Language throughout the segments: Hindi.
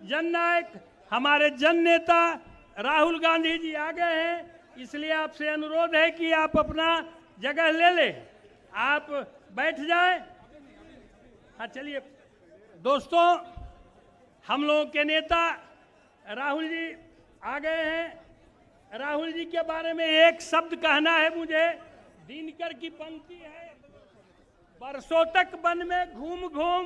जननायक हमारे जन नेता राहुल गांधी जी आ गए हैं, इसलिए आपसे अनुरोध है कि आप अपना जगह ले लें, आप बैठ जाएं। हाँ चलिए दोस्तों, हम लोगों के नेता राहुल जी आ गए हैं। राहुल जी के बारे में एक शब्द कहना है मुझे। दिनकर की पंक्ति है, बरसों तक वन में घूम घूम,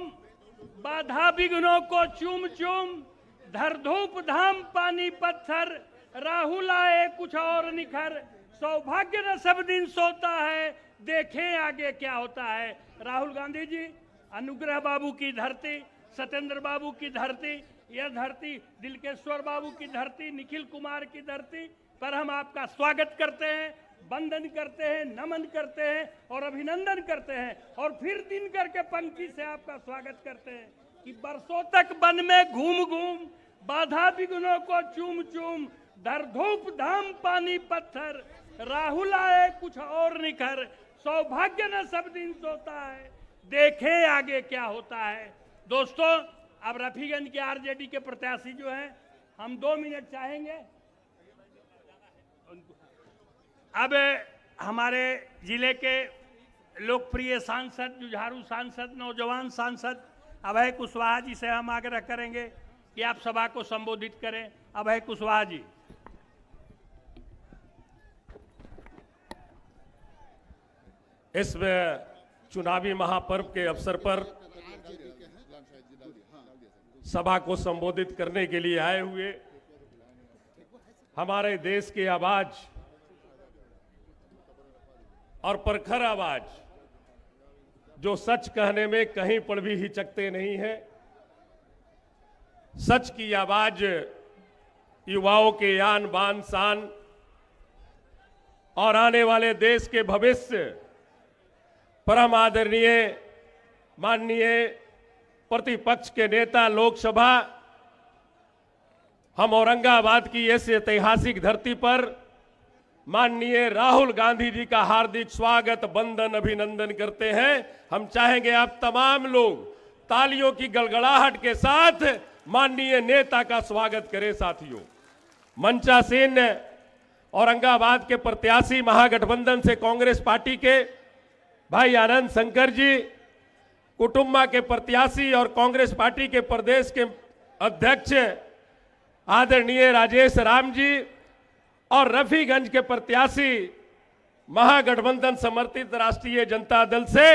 बाधा विघ्नों को चूम चूम, धर धूप धाम पानी पत्थर, राहुल आए कुछ और निखर, सौभाग्य न सब दिन सोता है, देखें आगे क्या होता है। राहुल गांधी जी, अनुग्रह बाबू की धरती, सत्येंद्र बाबू की धरती, यह धरती दिलकेश्वर बाबू की धरती, निखिल कुमार की धरती पर हम आपका स्वागत करते हैं, वंदन करते हैं, नमन करते हैं और अभिनंदन करते हैं और फिर दिनकर के पंक्ति से आपका स्वागत करते हैं कि बरसों तक वन में घूम घूम, बाधा विघ्नों को चूम चूम, धर धूप धाम पानी पत्थर, राहुल आए कुछ और निखर, सौभाग्य न सब दिन सोता है, देखें आगे क्या होता है। दोस्तों, अब रफीगंज के आरजेडी के प्रत्याशी जो हैं, हम 2 मिनट चाहेंगे। अब हमारे जिले के लोकप्रिय सांसद, जुझारू सांसद, नौजवान सांसद अभय कुशवाहा जी से हम आग्रह करेंगे कि आप सभा को संबोधित करें। अभय कुशवाहा जी। इस चुनावी महापर्व के अवसर पर सभा को संबोधित करने के लिए आए हुए हमारे देश की आवाज और प्रखर आवाज, जो सच कहने में कहीं पर भी हिचकते नहीं है, सच की आवाज युवाओं के आन बान शान और आने वाले देश के भविष्य, परम आदरणीय माननीय प्रतिपक्ष के नेता लोकसभा, हम औरंगाबाद की इस ऐतिहासिक धरती पर माननीय राहुल गांधी जी का हार्दिक स्वागत, वंदन, अभिनंदन करते हैं। हम चाहेंगे आप तमाम लोग तालियों की गड़गड़ाहट के साथ माननीय नेता का स्वागत करें। साथियों, मंचासीन औरंगाबाद के प्रत्याशी, महागठबंधन से कांग्रेस पार्टी के भाई आनंद शंकर जी, कुटुंबा के प्रत्याशी और कांग्रेस पार्टी के प्रदेश के अध्यक्ष आदरणीय राजेश राम जी और रफीगंज के प्रत्याशी महागठबंधन समर्थित राष्ट्रीय जनता दल से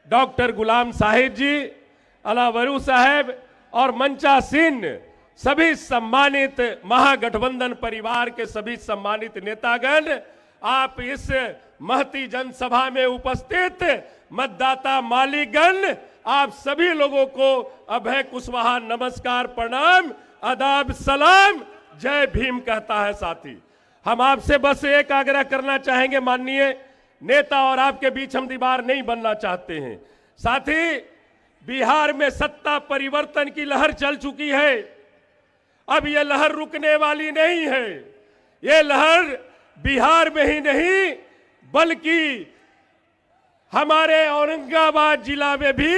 डॉक्टर गुलाम साहिब जी, अलावरू साहब और मंचासीन सभी सम्मानित महागठबंधन परिवार के सभी सम्मानित नेतागण, आप इस महती जनसभा में उपस्थित मतदाता मालिकगण, आप सभी लोगों को अभय कुशवाहा नमस्कार, प्रणाम, आदाब, सलाम, जय भीम कहता है। साथी, हम आपसे बस एक आग्रह करना चाहेंगे माननीय नेता, और आपके बीच हम दीवार नहीं बनना चाहते हैं। साथी, बिहार में सत्ता परिवर्तन की लहर चल चुकी है। अब यह लहर रुकने वाली नहीं है। यह लहर बिहार में ही नहीं बल्कि हमारे औरंगाबाद जिला में भी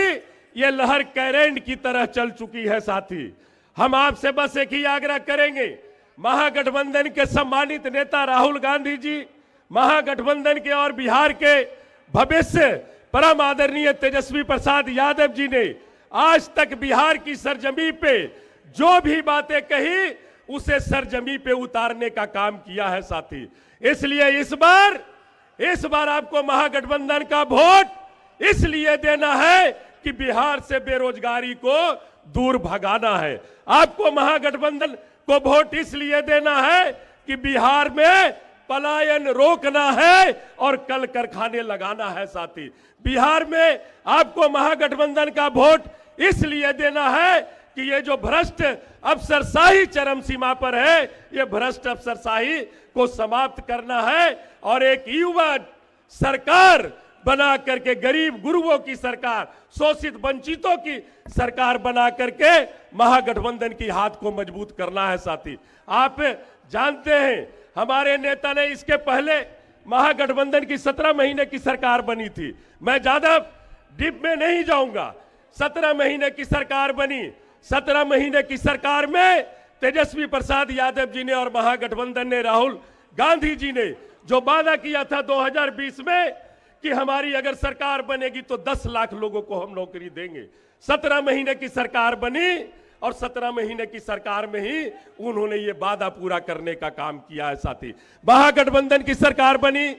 यह लहर करंट की तरह चल चुकी है। साथी, हम आपसे बस एक ही आग्रह करेंगे, महागठबंधन के सम्मानित नेता राहुल गांधी जी, महागठबंधन के और बिहार के भविष्य परम आदरणीय तेजस्वी प्रसाद यादव जी ने आज तक बिहार की सरजमी पे जो भी बातें कही, उसे सरजमी पे उतारने का काम किया है। साथी, इसलिए इस बार आपको महागठबंधन का वोट इसलिए देना है कि बिहार से बेरोजगारी को दूर भगाना है। आपको महागठबंधन को वोट इसलिए देना है कि बिहार में पलायन रोकना है और कल कारखाने लगाना है। साथी, बिहार में आपको महागठबंधन का वोट इसलिए देना है कि ये जो भ्रष्ट अफसरशाही चरम सीमा पर है, ये भ्रष्ट अफसरशाही को समाप्त करना है और एक युवा सरकार बना करके, गरीब गुरुओं की सरकार, शोषित वंचितों की सरकार बना करके महागठबंधन की हाथ को मजबूत करना है। साथी, आप जानते हैं हमारे नेता ने इसके पहले महागठबंधन की 17 महीने की सरकार बनी थी। मैं ज्यादा डीप में नहीं जाऊंगा। 17 महीने की सरकार बनी, 17 महीने की सरकार में तेजस्वी प्रसाद यादव जी ने और महागठबंधन ने, राहुल गांधी जी ने जो वादा किया था 2020 में कि हमारी अगर सरकार बनेगी तो 10 लाख लोगों को हम नौकरी देंगे। 17 महीने की सरकार बनी और 17 महीने की सरकार में ही उन्होंने ये वादा पूरा करने का काम किया है। साथी, महागठबंधन की सरकार बनी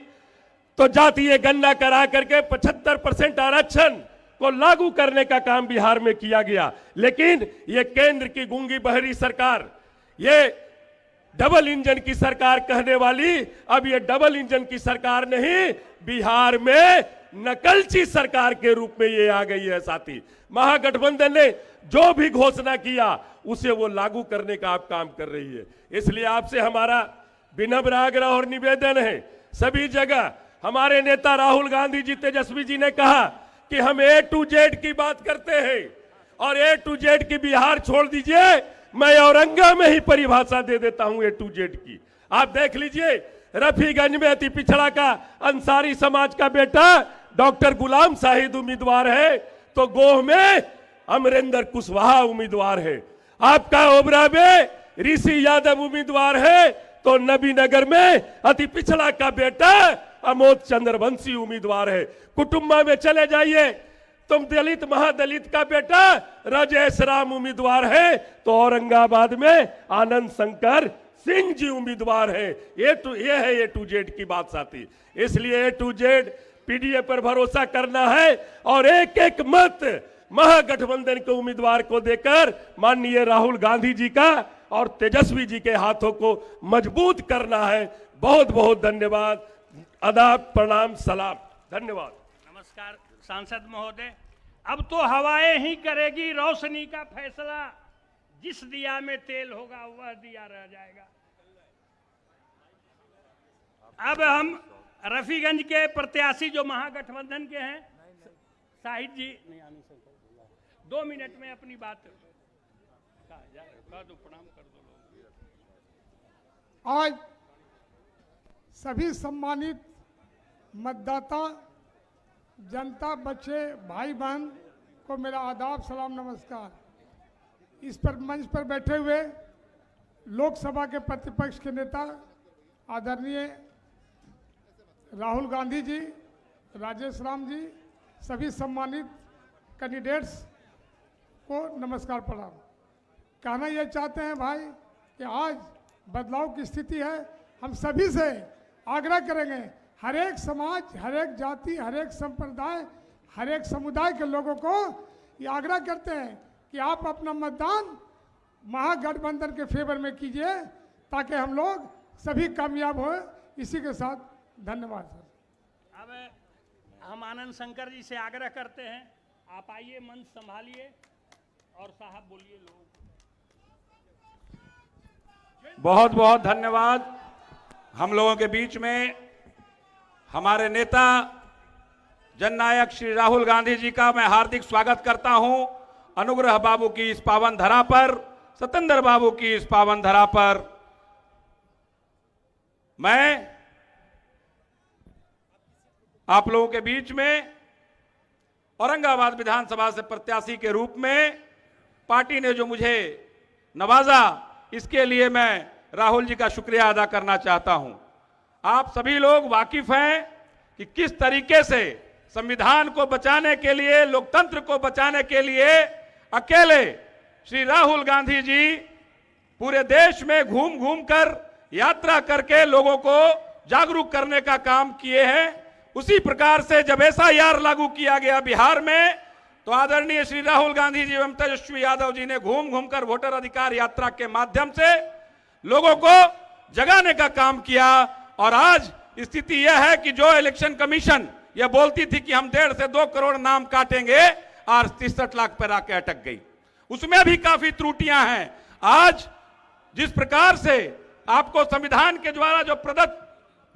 तो जातीय गणना करा करके 75% आरक्षण को लागू करने का काम बिहार में किया गया। लेकिन ये केंद्र की गूंगी बहरी सरकार, ये डबल इंजन की सरकार कहने वाली, अब ये डबल इंजन की सरकार नहीं, बिहार में नकलची सरकार के रूप में ये आ गई है। साथी, महागठबंधन ने जो भी घोषणा किया उसे वो लागू करने का आप काम कर रही है। इसलिए आपसे हमारा विनम्र आग्रह और निवेदन है, सभी जगह हमारे नेता राहुल गांधी जी, तेजस्वी जी ने कहा कि हम A to Z की बात करते हैं और A to Z की बिहार छोड़ दीजिए, मैं औरंगा में ही परिभाषा दे देता हूं A to Z की। आप देख लीजिए, रफीगंज में अति पिछड़ा का अंसारी समाज का बेटा डॉक्टर गुलाम साहिद उम्मीदवार है, तो गोह में अमरेंद्र कुशवाहा उम्मीदवार है। आपका ओबरा में ऋषि यादव उम्मीदवार है, तो नबीनगर में अति पिछड़ा का बेटा अमोद चंद्रवंशी उम्मीदवार है। कुटुंबा में चले जाइए, तुम दलित महादलित का बेटा राजेश राम उम्मीदवार है, तो औरंगाबाद में आनंद शंकर सिंह जी उम्मीदवार है। ये है A to Z की बात। साथी, इसलिए A to Z पीडीए पर भरोसा करना है और एक एक मत महागठबंधन के उम्मीदवार को देकर माननीय राहुल गांधी जी का और तेजस्वी जी के हाथों को मजबूत करना है। बहुत बहुत धन्यवाद, आदाब, प्रणाम, सलाम, धन्यवाद। नमस्कार सांसद महोदय, अब तो हवाएं ही करेगी रोशनी का फैसला, जिस दिया में तेल होगा वह दिया रह जाएगा। अब हम रफीगंज के प्रत्याशी जो महागठबंधन के हैं, शाहिद जी, 2 मिनट में अपनी बात कर दो, प्रणाम कर दो। आज सभी सम्मानित मतदाता, जनता, बच्चे, भाई बहन को मेरा आदाब, सलाम, नमस्कार। इस पर मंच पर बैठे हुए लोकसभा के प्रतिपक्ष के नेता आदरणीय राहुल गांधी जी, राजेश राम जी, सभी सम्मानित कैंडिडेट्स को नमस्कार, प्रणाम। कहना यह चाहते हैं भाई कि आज बदलाव की स्थिति है। हम सभी से आग्रह करेंगे, हर एक समाज, हर एक जाति, हर एक संप्रदाय, हर एक समुदाय के लोगों को ये आग्रह करते हैं कि आप अपना मतदान महागठबंधन के फेवर में कीजिए, ताकि हम लोग सभी कामयाब हों। इसी के साथ धन्यवाद सर। अब हम आनंद शंकर जी से आग्रह करते हैं, आप आइए, मंच संभालिए और साहब बोलिए। लोग बहुत बहुत धन्यवाद। हम लोगों के बीच में हमारे नेता जननायक श्री राहुल गांधी जी का मैं हार्दिक स्वागत करता हूं। अनुग्रह बाबू की इस पावन धरा पर, सतेंद्र बाबू की इस पावन धरा पर मैं आप लोगों के बीच में औरंगाबाद विधानसभा से प्रत्याशी के रूप में पार्टी ने जो मुझे नवाजा, इसके लिए मैं राहुल जी का शुक्रिया अदा करना चाहता हूं। आप सभी लोग वाकिफ हैं कि किस तरीके से संविधान को बचाने के लिए, लोकतंत्र को बचाने के लिए अकेले श्री राहुल गांधी जी पूरे देश में घूम घूम कर, यात्रा करके लोगों को जागरूक करने का काम किए हैं। उसी प्रकार से जब SIR लागू किया गया बिहार में, तो आदरणीय श्री राहुल गांधी जी एवं तेजस्वी यादव जी ने घूम घूम कर वोटर अधिकार यात्रा के माध्यम से लोगों को जगाने का काम किया। और आज स्थिति यह है कि जो इलेक्शन कमीशन यह बोलती थी कि हम 1.5 से 2 करोड़ नाम काटेंगे, आज 63 लाख पर आके अटक गई। उसमें भी काफी त्रुटियां हैं। आज जिस प्रकार से आपको संविधान के द्वारा जो प्रदत्त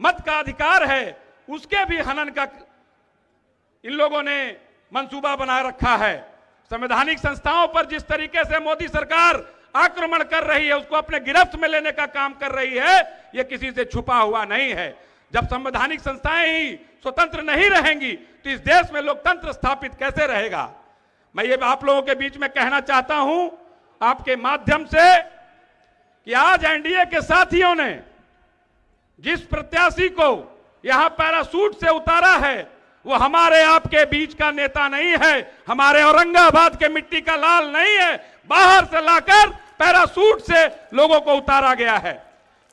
मत का अधिकार है, उसके भी हनन का इन लोगों ने मंसूबा बना रखा है। संवैधानिक संस्थाओं पर जिस तरीके से मोदी सरकार आक्रमण कर रही है, उसको अपने गिरफ्त में लेने का काम कर रही है, यह किसी से छुपा हुआ नहीं है। जब संवैधानिक संस्थाएं ही स्वतंत्र नहीं रहेंगी, तो इस देश में लोकतंत्र स्थापित कैसे रहेगा। मैं ये आप लोगों के बीच में कहना चाहता हूं, आपके माध्यम से कि आज एनडीए के साथियों ने जिस प्रत्याशी को यहां पैरासूट से उतारा है वो हमारे आपके बीच का नेता नहीं है, हमारे औरंगाबाद के मिट्टी का लाल नहीं है, बाहर से लाकर पैरासूट से लोगों को उतारा गया है।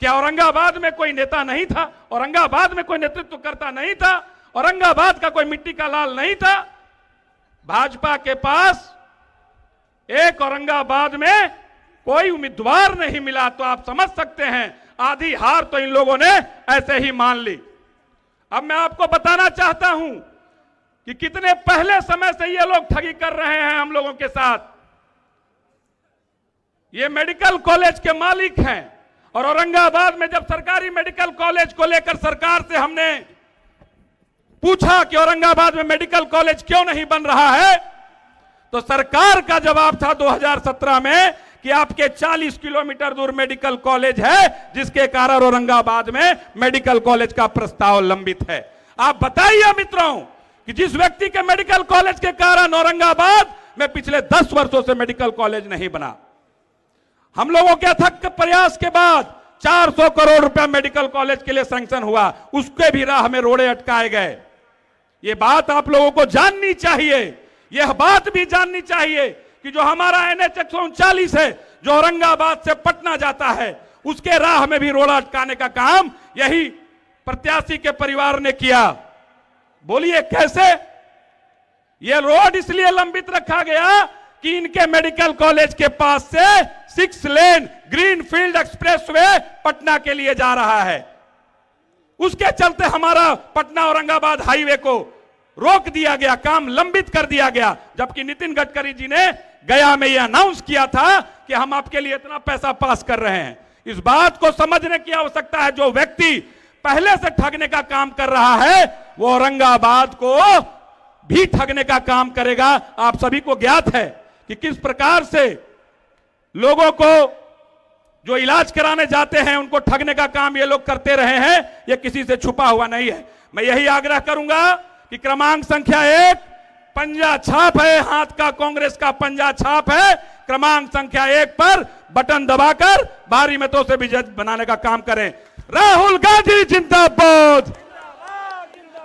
क्या औरंगाबाद में कोई नेता नहीं था? औरंगाबाद में कोई नेतृत्व करता नहीं था? औरंगाबाद का कोई मिट्टी का लाल नहीं था? भाजपा के पास एक औरंगाबाद में कोई उम्मीदवार नहीं मिला, तो आप समझ सकते हैं आधी हार तो इन लोगों ने ऐसे ही मान ली। अब मैं आपको बताना चाहता हूं कि कितने पहले समय से ये लोग ठगी कर रहे हैं हम लोगों के साथ। ये मेडिकल कॉलेज के मालिक हैं और औरंगाबाद में जब सरकारी मेडिकल कॉलेज को लेकर सरकार से हमने पूछा कि औरंगाबाद में मेडिकल कॉलेज क्यों नहीं बन रहा है, तो सरकार का जवाब था 2017 में कि आपके 40 किलोमीटर दूर मेडिकल कॉलेज है, जिसके कारण औरंगाबाद में मेडिकल कॉलेज का प्रस्ताव लंबित है। आप बताइए मित्रों कि जिस व्यक्ति के मेडिकल कॉलेज के कारण औरंगाबाद में पिछले 10 वर्षों से मेडिकल कॉलेज नहीं बना, हम लोगों के अथक प्रयास के बाद 400 करोड़ रुपया मेडिकल कॉलेज के लिए सैंक्शन हुआ, उसके भी राह में रोड़े अटकाए गए। ये बात आप लोगों को जाननी चाहिए। यह बात भी जाननी चाहिए कि जो हमारा NH 139 है, जो औरंगाबाद से पटना जाता है, उसके राह में भी रोड़ा अटकाने का काम यही प्रत्याशी के परिवार ने किया। बोलिए कैसे? यह रोड इसलिए लंबित रखा गया कि इनके मेडिकल कॉलेज के पास से 6 लेन ग्रीनफील्ड एक्सप्रेसवे पटना के लिए जा रहा है। उसके चलते हमारा पटना औरंगाबाद हाईवे को रोक दिया गया, काम लंबित कर दिया गया, जबकि नितिन गडकरी जी ने गया में यह अनाउंस किया था कि हम आपके लिए इतना पैसा पास कर रहे हैं। इस बात को समझने की आवश्यकता है। जो व्यक्ति पहले से ठगने का काम कर रहा है वो औरंगाबाद को भी ठगने का काम करेगा। आप सभी को ज्ञात है कि किस प्रकार से लोगों को जो इलाज कराने जाते हैं उनको ठगने का काम ये लोग करते रहे हैं। ये किसी से छुपा हुआ नहीं है। मैं यही आग्रह करूंगा कि क्रमांक संख्या 1 पंजा छाप है, हाथ का कांग्रेस का पंजा छाप है। क्रमांक संख्या 1 पर बटन दबाकर भारी मतों से विजय बनाने का काम करें। राहुल गांधी जिंदाबाद।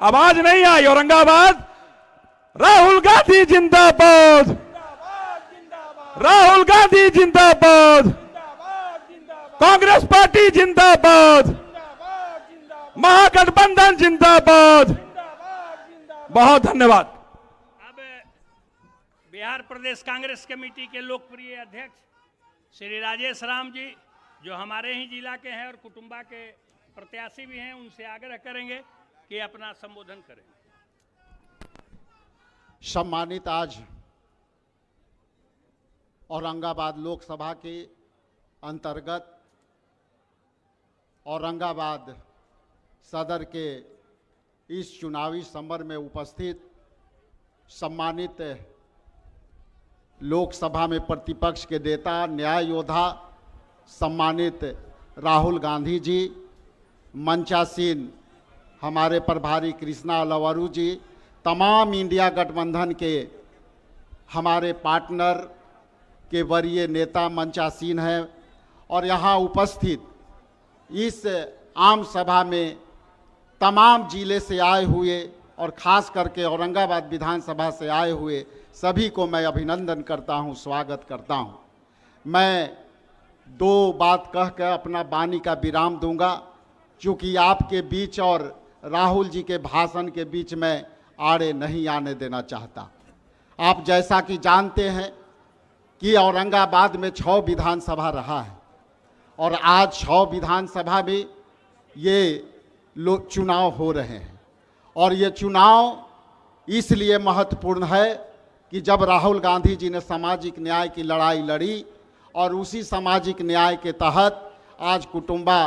आवाज नहीं आई औरंगाबाद। राहुल गांधी जिंदाबाद। राहुल गांधी जिंदाबाद। कांग्रेस पार्टी जिंदाबाद। महागठबंधन जिंदाबाद। बहुत धन्यवाद। अब बिहार प्रदेश कांग्रेस कमेटी के लोकप्रिय अध्यक्ष श्री राजेश राम जी, जो हमारे ही जिला के हैं और कुटुंबा के प्रत्याशी भी हैं, उनसे आग्रह करेंगे कि अपना संबोधन करें। सम्मानित आज औरंगाबाद लोकसभा के अंतर्गत औरंगाबाद सदर के इस चुनावी समर में उपस्थित सम्मानित लोकसभा में प्रतिपक्ष के नेता, न्याय योद्धा सम्मानित राहुल गांधी जी, मंचासीन हमारे प्रभारी कृष्णा लवारू जी, तमाम इंडिया गठबंधन के हमारे पार्टनर के वरीय नेता मंचासीन हैं और यहाँ उपस्थित इस आम सभा में तमाम जिले से आए हुए और ख़ास करके औरंगाबाद विधानसभा से आए हुए सभी को मैं अभिनंदन करता हूं, स्वागत करता हूं। मैं 2 बात कह कर अपना वाणी का विराम दूंगा, क्योंकि आपके बीच और राहुल जी के भाषण के बीच में आड़े नहीं आने देना चाहता। आप जैसा कि जानते हैं कि औरंगाबाद में 6 विधानसभा रहा है और आज 6 विधानसभा में ये चुनाव हो रहे हैं और ये चुनाव इसलिए महत्वपूर्ण है कि जब राहुल गांधी जी ने सामाजिक न्याय की लड़ाई लड़ी और उसी सामाजिक न्याय के तहत आज कुटुंबा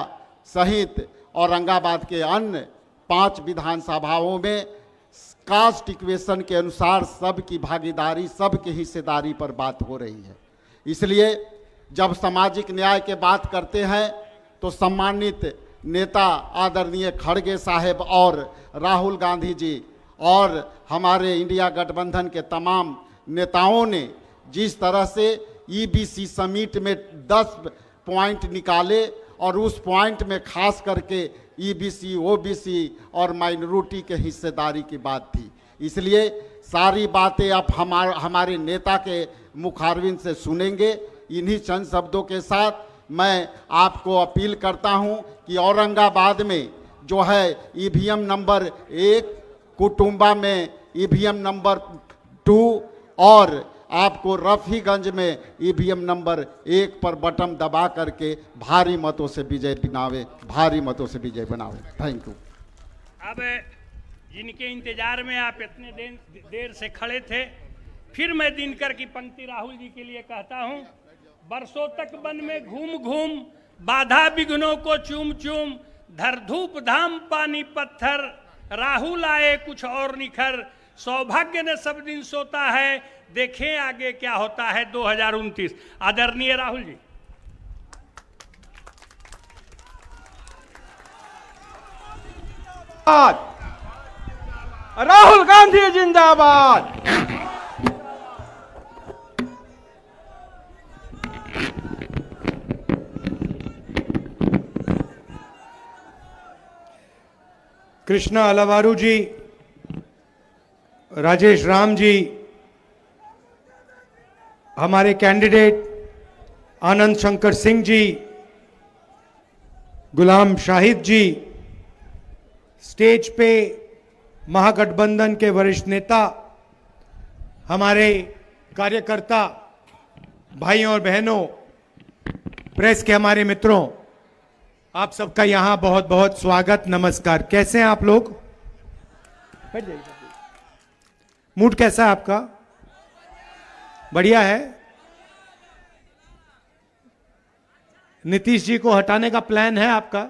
सहित औरंगाबाद के अन्य 5 विधानसभाओं में कास्ट इक्वेशन के अनुसार सबकी भागीदारी, सबकी हिस्सेदारी पर बात हो रही है। इसलिए जब सामाजिक न्याय के बात करते हैं तो सम्मानित नेता आदरणीय खड़गे साहब और राहुल गांधी जी और हमारे इंडिया गठबंधन के तमाम नेताओं ने जिस तरह से ईबीसी समिट में 10 पॉइंट निकाले और उस पॉइंट में खास करके ईबीसी, ओबीसी और माइनॉरिटी के हिस्सेदारी की बात थी। इसलिए सारी बातें आप हमारे नेता के मुखारविन से सुनेंगे। इन्हीं चंद शब्दों के साथ मैं आपको अपील करता हूं कि औरंगाबाद में जो है ईवीएम नंबर 1, कुटुंबा में ईवीएम नंबर 2 और आपको रफीगंज में ईवीएम नंबर 1 पर बटन दबा करके भारी मतों से विजय बनावे, भारी मतों से विजय बनावे। Thank you. अब जिनके इंतजार में आप इतने देर से खड़े थे, फिर मैं दिनकर की पंक्ति राहुल जी के लिए कहता हूं। बरसों तक वन में घूम घूम, बाधा विघ्नों को चूम चूम, धर धूप धाम पानी पत्थर, राहुल आए कुछ और निखर, सौभाग्य ने सब दिन सोता है, देखें आगे क्या होता है 2029। आदरणीय राहुल जी। राहुल गांधी जिंदाबाद। कृष्णा अलवारू जी, राजेश राम जी, हमारे कैंडिडेट आनंद शंकर सिंह जी, गुलाम शाहिद जी, स्टेज पे महागठबंधन के वरिष्ठ नेता, हमारे कार्यकर्ता भाइयों और बहनों, प्रेस के हमारे मित्रों, आप सबका यहां बहुत बहुत स्वागत, नमस्कार। कैसे हैं आप लोग? मूड कैसा है आपका? बढ़िया है। नीतीश जी को हटाने का प्लान है आपका?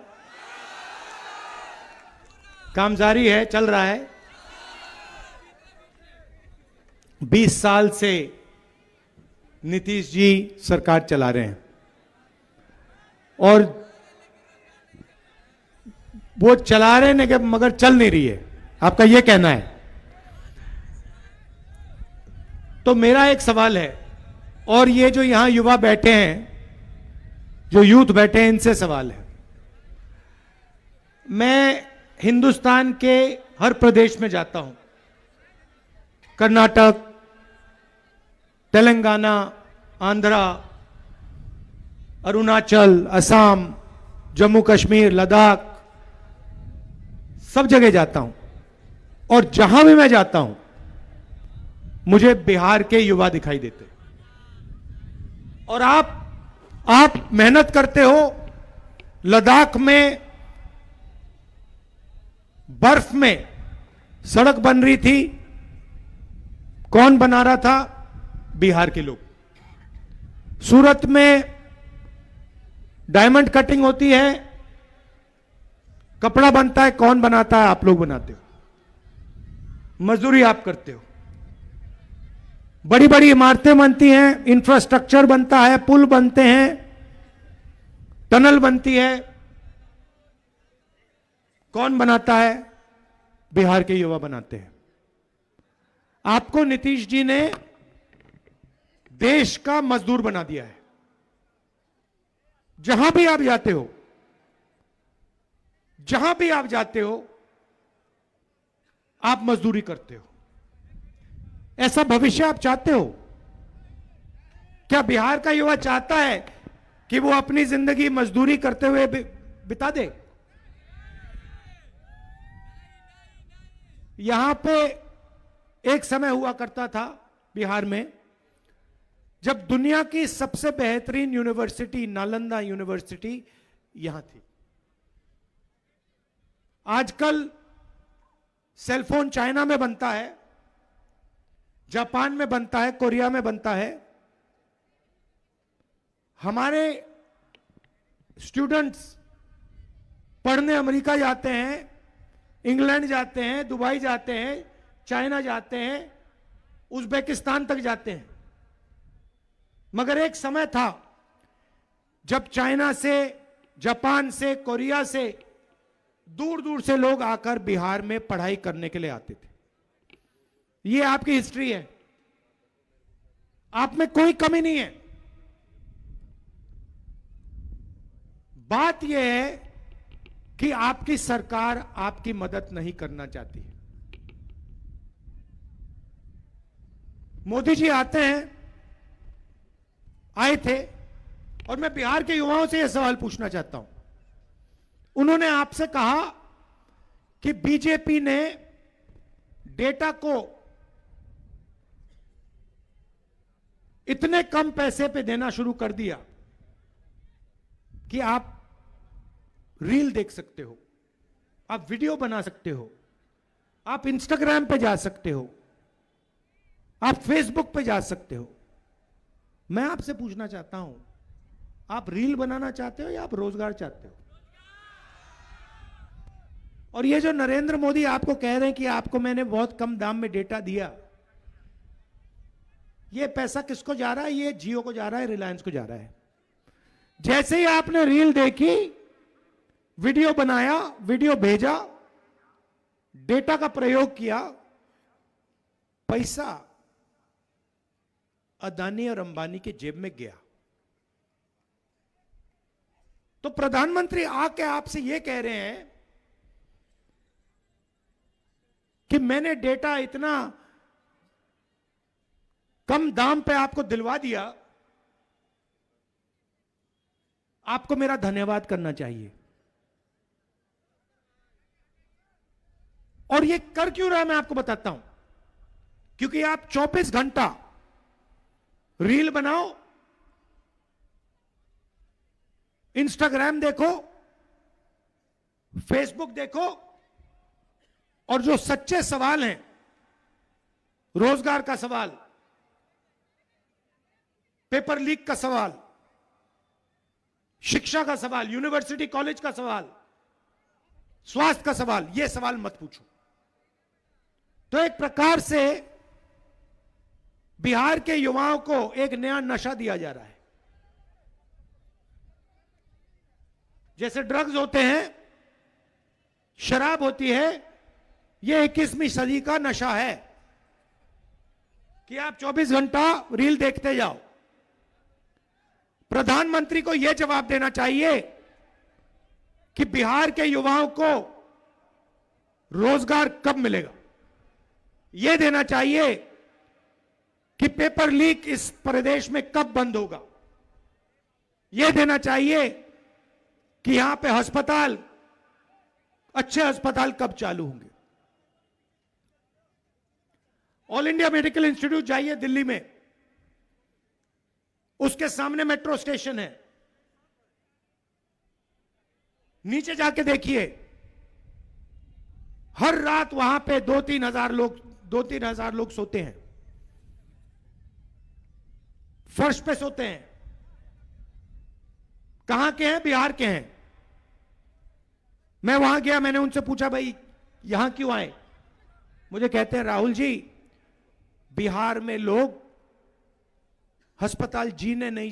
काम जारी है, चल रहा है। 20 साल से नीतीश जी सरकार चला रहे हैं और वो चला रहे हैं मगर चल नहीं रही है, आपका यह कहना है। तो मेरा एक सवाल है, और ये जो यहां युवा बैठे हैं, जो यूथ बैठे हैं, इनसे सवाल है। मैं हिंदुस्तान के हर प्रदेश में जाता हूं, कर्नाटक, तेलंगाना, आंध्रा, अरुणाचल, असम, जम्मू कश्मीर, लद्दाख, सब जगह जाता हूं और जहां भी मैं जाता हूं मुझे बिहार के युवा दिखाई देते। और आप मेहनत करते हो। लद्दाख में बर्फ में सड़क बन रही थी, कौन बना रहा था? बिहार के लोग। सूरत में डायमंड कटिंग होती है, कपड़ा बनता है, कौन बनाता है? आप लोग बनाते हो, मजदूरी आप करते हो। बड़ी बड़ी इमारतें बनती हैं, इंफ्रास्ट्रक्चर बनता है, पुल बनते हैं, टनल बनती है, कौन बनाता है? बिहार के युवा बनाते हैं। आपको नीतीश जी ने देश का मजदूर बना दिया है। जहां भी आप जाते हो, जहां भी आप जाते हो, आप मजदूरी करते हो। ऐसा भविष्य आप चाहते हो? क्या बिहार का युवा चाहता है कि वो अपनी जिंदगी मजदूरी करते हुए बिता दे? यहां पे एक समय हुआ करता था बिहार में, जब दुनिया की सबसे बेहतरीन यूनिवर्सिटी नालंदा यूनिवर्सिटी यहां थी। आजकल सेलफोन चाइना में बनता है, जापान में बनता है, कोरिया में बनता है। हमारे स्टूडेंट्स पढ़ने अमेरिका जाते हैं, इंग्लैंड जाते हैं, दुबई जाते हैं, चाइना जाते हैं, उज्बेकिस्तान तक जाते हैं। मगर एक समय था जब चाइना से, जापान से, कोरिया से दूर दूर से लोग आकर बिहार में पढ़ाई करने के लिए आते थे। ये आपकी हिस्ट्री है, आप में कोई कमी नहीं है। बात यह है कि आपकी सरकार आपकी मदद नहीं करना चाहती। मोदी जी आते हैं, आए थे, और मैं बिहार के युवाओं से यह सवाल पूछना चाहता हूं। उन्होंने आपसे कहा कि बीजेपी ने डेटा को इतने कम पैसे पे देना शुरू कर दिया कि आप रील देख सकते हो, आप वीडियो बना सकते हो, आप इंस्टाग्राम पे जा सकते हो, आप फेसबुक पे जा सकते हो। मैं आपसे पूछना चाहता हूं, आप रील बनाना चाहते हो या आप रोजगार चाहते हो? और ये जो नरेंद्र मोदी आपको कह रहे हैं कि आपको मैंने बहुत कम दाम में डेटा दिया, ये पैसा किसको जा रहा है? ये जियो को जा रहा है, रिलायंस को जा रहा है। जैसे ही आपने रील देखी, वीडियो बनाया, वीडियो भेजा, डेटा का प्रयोग किया, पैसा अदानी और अंबानी के जेब में गया। तो प्रधानमंत्री आके आपसे यह कह रहे हैं कि मैंने डेटा इतना कम दाम पे आपको दिलवा दिया, आपको मेरा धन्यवाद करना चाहिए। और ये कर क्यों रहा है मैं आपको बताता हूं। क्योंकि आप 24 घंटा रील बनाओ, इंस्टाग्राम देखो, फेसबुक देखो, और जो सच्चे सवाल हैं, रोजगार का सवाल, पेपर लीक का सवाल, शिक्षा का सवाल, यूनिवर्सिटी कॉलेज का सवाल, स्वास्थ्य का सवाल, यह सवाल मत पूछो। तो एक प्रकार से बिहार के युवाओं को एक नया नशा दिया जा रहा है। जैसे ड्रग्स होते हैं, शराब होती है, यह 21वीं सदी का नशा है कि आप 24 घंटा रील देखते जाओ। प्रधानमंत्री को यह जवाब देना चाहिए कि बिहार के युवाओं को रोजगार कब मिलेगा। यह देना चाहिए कि पेपर लीक इस प्रदेश में कब बंद होगा। यह देना चाहिए कि यहां पे अस्पताल, अच्छे अस्पताल कब चालू होंगे। ऑल इंडिया मेडिकल इंस्टीट्यूट जाइए दिल्ली में, उसके सामने मेट्रो स्टेशन है, नीचे जाके देखिए, हर रात वहां पे 2-3 हजार लोग सोते हैं, फर्श पे सोते हैं। कहां के हैं? बिहार के हैं। मैं वहां गया, मैंने उनसे पूछा, भाई यहां क्यों आए? मुझे कहते हैं, राहुल जी, बिहार में लोग अस्पताल जीने नहीं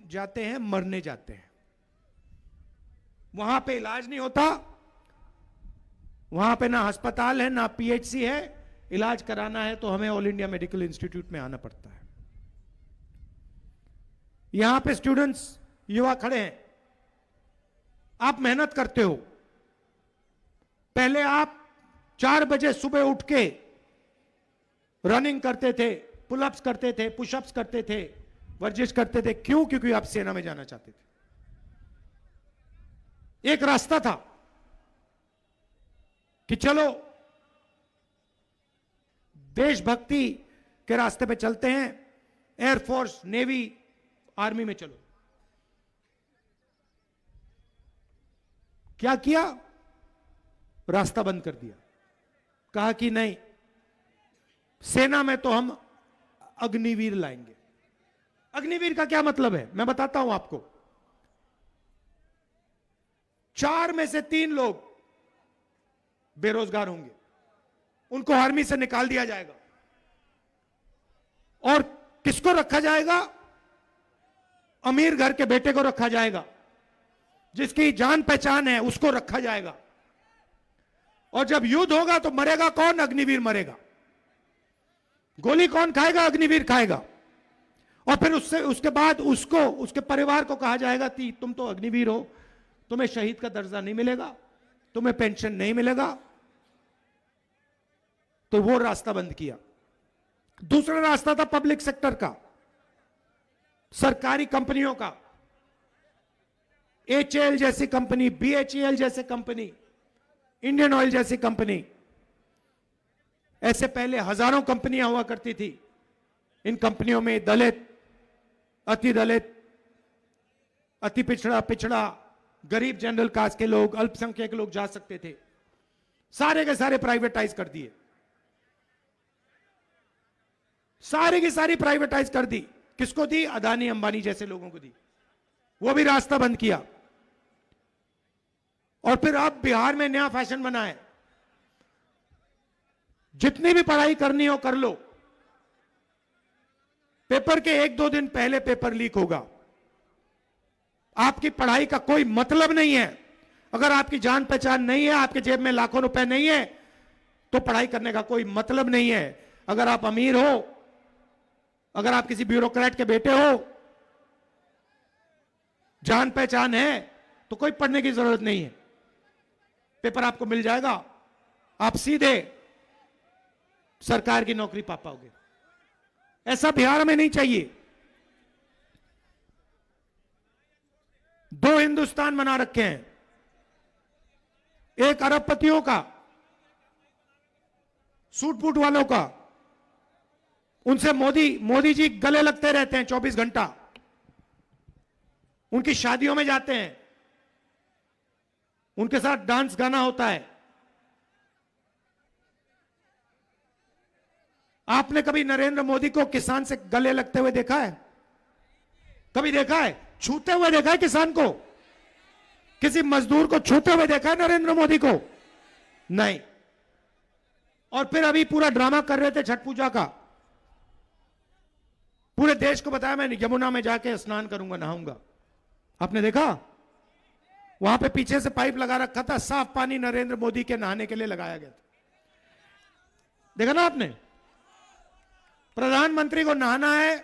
जाते हैं, मरने जाते हैं। वहां पे इलाज नहीं होता, वहां पे ना अस्पताल है, ना पीएचसी है। इलाज कराना है तो हमें ऑल इंडिया मेडिकल इंस्टीट्यूट में आना पड़ता है। यहां पे स्टूडेंट्स, युवा खड़े हैं, आप मेहनत करते हो। पहले आप 4 बजे सुबह उठ के रनिंग करते थे, पुलअप्स करते थे, पुशअप्स करते थे, वर्जिश करते थे। क्यों? क्योंकि आप सेना में जाना चाहते थे। एक रास्ता था कि चलो देशभक्ति के रास्ते पे चलते हैं, एयरफोर्स, नेवी, आर्मी में चलो। क्या किया? रास्ता बंद कर दिया। कहा कि नहीं, सेना में तो हम अग्निवीर लाएंगे। अग्निवीर का क्या मतलब है मैं बताता हूं आपको। 4 में से 3 लोग बेरोजगार होंगे, उनको आर्मी से निकाल दिया जाएगा। और किसको रखा जाएगा? अमीर घर के बेटे को रखा जाएगा, जिसकी जान पहचान है उसको रखा जाएगा। और जब युद्ध होगा तो मरेगा कौन? अग्निवीर मरेगा। गोली कौन खाएगा? अग्निवीर खाएगा। और फिर उसके बाद उसको, उसके परिवार को कहा जाएगा कि तुम तो अग्निवीर हो, तुम्हें शहीद का दर्जा नहीं मिलेगा, तुम्हें पेंशन नहीं मिलेगा। तो वो रास्ता बंद किया। दूसरा रास्ता था पब्लिक सेक्टर का, सरकारी कंपनियों का। HAL जैसी कंपनी, BHEL जैसी कंपनी, इंडियन ऑयल जैसी कंपनी, ऐसे पहले हजारों कंपनियां हुआ करती थी। इन कंपनियों में दलित, अति पिछड़ा, गरीब जनरल कास्ट के लोग, अल्पसंख्यक लोग जा सकते थे। सारे के सारे प्राइवेटाइज कर दिए, सारी की सारी प्राइवेटाइज कर दी। किसको दी? अदानी अंबानी जैसे लोगों को दी। वो भी रास्ता बंद किया। और फिर अब बिहार में नया फैशन बना है, जितनी भी पढ़ाई करनी हो कर लो, पेपर के 1-2 दिन पहले पेपर लीक होगा। आपकी पढ़ाई का कोई मतलब नहीं है। अगर आपकी जान पहचान नहीं है, आपके जेब में लाखों रुपए नहीं है, तो पढ़ाई करने का कोई मतलब नहीं है। अगर आप अमीर हो, अगर आप किसी ब्यूरोक्रेट के बेटे हो, जान पहचान है, तो कोई पढ़ने की जरूरत नहीं है। पेपर आपको मिल जाएगा, आप सीधे सरकार की नौकरी पा पाओगे। ऐसा बिहार में नहीं चाहिए। 2 हिंदुस्तान बना रखे हैं, एक अरबपतियों का, सूट बूट वालों का, उनसे मोदी जी गले लगते रहते हैं 24 घंटा, उनकी शादियों में जाते हैं, उनके साथ डांस गाना होता है। आपने कभी नरेंद्र मोदी को किसान से गले लगते हुए देखा है? कभी देखा है? छूते हुए देखा है किसान को? किसी मजदूर को छूते हुए देखा है नरेंद्र मोदी को? नहीं। और फिर अभी पूरा ड्रामा कर रहे थे छठ पूजा का। पूरे देश को बताया मैं यमुना में जाके स्नान करूंगा, नहाऊंगा। आपने देखा? वहां पे पीछे से पाइप लगा रखा था, साफ पानी नरेंद्र मोदी के नहाने के लिए लगाया गया था। देखा ना आपने? प्रधानमंत्री को नहाना है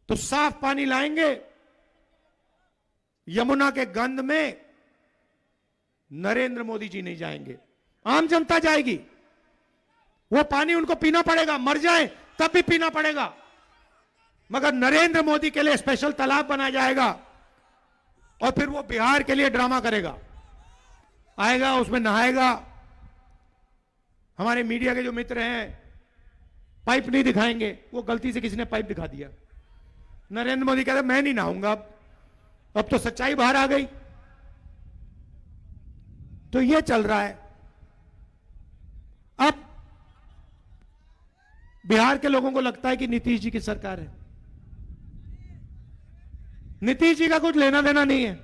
तो साफ पानी लाएंगे, यमुना के गंद में नरेंद्र मोदी जी नहीं जाएंगे, आम जनता जाएगी। वो पानी उनको पीना पड़ेगा, मर जाए तब भी पीना पड़ेगा, मगर नरेंद्र मोदी के लिए स्पेशल तालाब बनाया जाएगा। और फिर वो बिहार के लिए ड्रामा करेगा, आएगा, उसमें नहाएगा। हमारे मीडिया के जो मित्र हैं पाइप नहीं दिखाएंगे, वो गलती से किसी ने पाइप दिखा दिया, नरेंद्र मोदी कहते मैं नहीं नहाऊंगा। अब तो सच्चाई बाहर आ गई। तो ये चल रहा है। अब बिहार के लोगों को लगता है कि नीतीश जी की सरकार है। नीतीश जी का कुछ लेना देना नहीं है।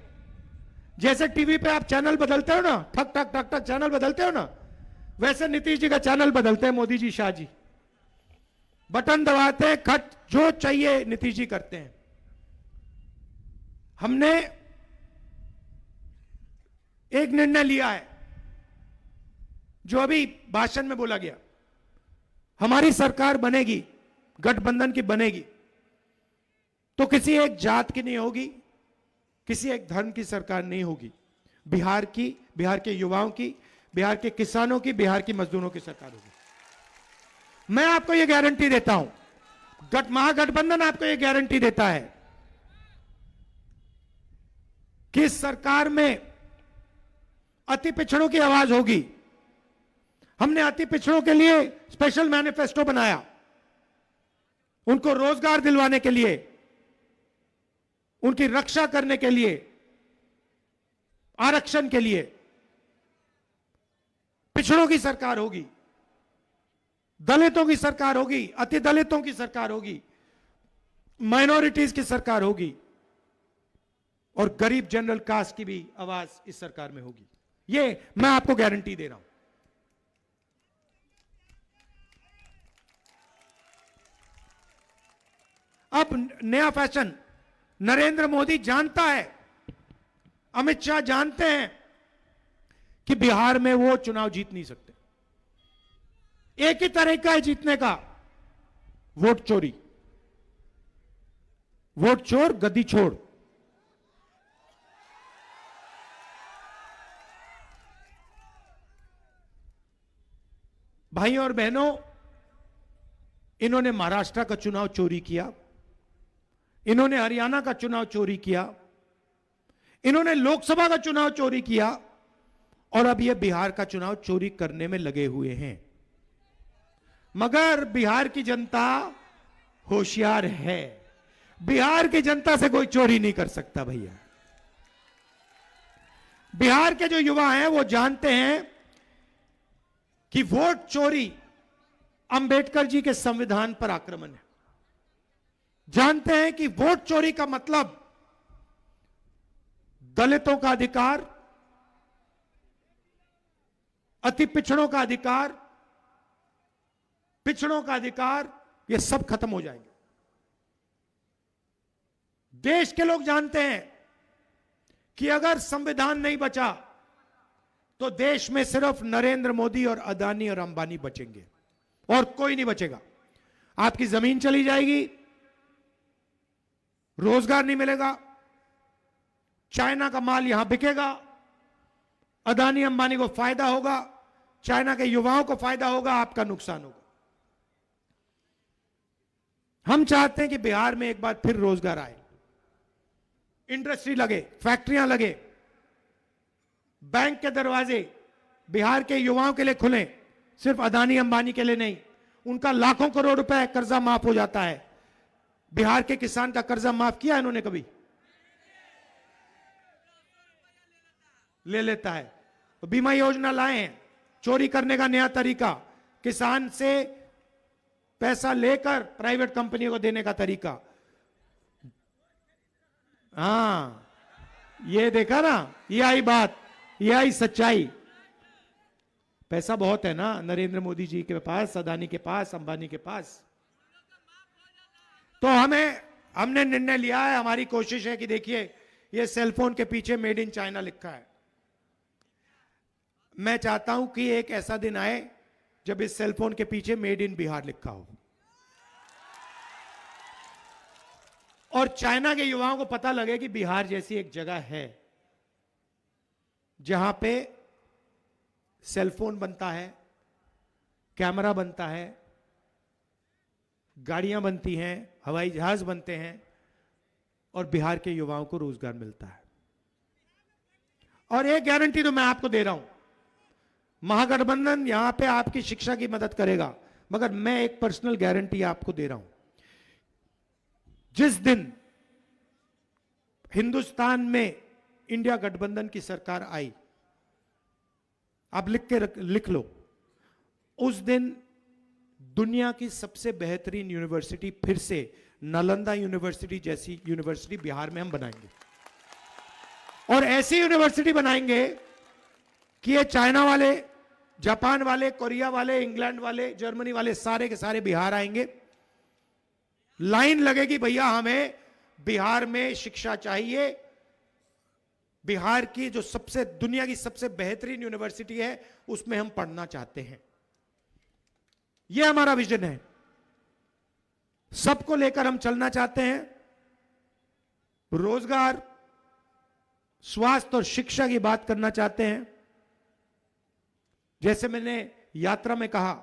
जैसे टीवी पे आप चैनल बदलते हो ना, ठक ठक ठक ठक चैनल बदलते हो ना, वैसे नीतीश जी का चैनल बदलते हैं मोदी जी, शाह जी। बटन दबाते हैं, खट जो चाहिए नीतीश जी करते हैं। हमने एक निर्णय लिया है जो अभी भाषण में बोला गया, हमारी सरकार बनेगी, गठबंधन की बनेगी, तो किसी एक जात की नहीं होगी, किसी एक धर्म की सरकार नहीं होगी। बिहार की, बिहार के युवाओं की, बिहार के किसानों की, बिहार की मजदूरों की सरकार होगी। मैं आपको यह गारंटी देता हूं, महागठबंधन आपको यह गारंटी देता है कि इस सरकार में अति पिछड़ों की आवाज होगी। हमने अति पिछड़ों के लिए स्पेशल मैनिफेस्टो बनाया, उनको रोजगार दिलवाने के लिए, उनकी रक्षा करने के लिए, आरक्षण के लिए। पिछड़ों की सरकार होगी, दलितों की सरकार होगी, अति दलितों की सरकार होगी, माइनॉरिटीज की सरकार होगी, और गरीब जनरल कास्ट की भी आवाज इस सरकार में होगी। ये मैं आपको गारंटी दे रहा हूं। अब नया फैशन, नरेंद्र मोदी जानता है, अमित शाह जानते हैं कि बिहार में वो चुनाव जीत नहीं सकते। एक ही तरीका है जीतने का, वोट चोरी। वोट चोर गद्दी छोड़। भाइयों और बहनों, इन्होंने महाराष्ट्र का चुनाव चोरी किया, इन्होंने हरियाणा का चुनाव चोरी किया, इन्होंने लोकसभा का चुनाव चोरी किया और अब ये बिहार का चुनाव चोरी करने में लगे हुए हैं। मगर बिहार की जनता होशियार है, बिहार की जनता से कोई चोरी नहीं कर सकता भैया। बिहार के जो युवा हैं वो जानते हैं कि वोट चोरी अंबेडकर जी के संविधान पर आक्रमण है, जानते हैं कि वोट चोरी का मतलब दलितों का अधिकार, अति पिछड़ों का अधिकार, पिछड़ों का अधिकार, ये सब खत्म हो जाएंगे। देश के लोग जानते हैं कि अगर संविधान नहीं बचा तो देश में सिर्फ नरेंद्र मोदी और अदानी और अंबानी बचेंगे और कोई नहीं बचेगा। आपकी जमीन चली जाएगी, रोजगार नहीं मिलेगा, चाइना का माल यहां बिकेगा, अदानी अंबानी को फायदा होगा, चाइना के युवाओं को फायदा होगा, आपका नुकसान होगा। हम चाहते हैं कि बिहार में एक बार फिर रोजगार आए, इंडस्ट्री लगे, फैक्ट्रियां लगे, बैंक के दरवाजे बिहार के युवाओं के लिए खुले, सिर्फ अदानी अंबानी के लिए नहीं। उनका लाखों करोड़ रुपए कर्जा माफ हो जाता है। बिहार के किसान का कर्जा माफ किया इन्होंने कभी? ले लेता है। तो बीमा योजना लाए हैं, चोरी करने का नया तरीका, किसान से पैसा लेकर प्राइवेट कंपनी को देने का तरीका। हां, ये देखा ना, ये आई बात, ये आई सच्चाई। पैसा बहुत है ना नरेंद्र मोदी जी के पास, अदानी के पास, अंबानी के पास। तो हमने निर्णय लिया है, हमारी कोशिश है कि देखिए ये सेलफोन के पीछे मेड इन चाइना लिखा है। मैं चाहता हूं कि एक ऐसा दिन आए जब इस सेलफोन के पीछे मेड इन बिहार लिखा हो और चाइना के युवाओं को पता लगे कि बिहार जैसी एक जगह है जहां पे सेलफोन बनता है, कैमरा बनता है, गाड़ियां बनती हैं, हवाई जहाज बनते हैं और बिहार के युवाओं को रोजगार मिलता है। और एक गारंटी तो मैं आपको दे रहा हूं, महागठबंधन यहां पे आपकी शिक्षा की मदद करेगा, मगर मैं एक पर्सनल गारंटी आपको दे रहा हूं, जिस दिन हिंदुस्तान में इंडिया गठबंधन की सरकार आई, आप लिख लो, उस दिन दुनिया की सबसे बेहतरीन यूनिवर्सिटी फिर से नालंदा यूनिवर्सिटी जैसी यूनिवर्सिटी बिहार में हम बनाएंगे। और ऐसी यूनिवर्सिटी बनाएंगे कि ये चाइना वाले, जापान वाले, कोरिया वाले, इंग्लैंड वाले, जर्मनी वाले सारे के सारे बिहार आएंगे। लाइन लगेगी, भैया हमें बिहार में शिक्षा चाहिए, बिहार की जो सबसे दुनिया की सबसे बेहतरीन यूनिवर्सिटी है उसमें हम पढ़ना चाहते हैं। यह हमारा विजन है, सबको लेकर हम चलना चाहते हैं। रोजगार, स्वास्थ्य और शिक्षा की बात करना चाहते हैं। जैसे मैंने यात्रा में कहा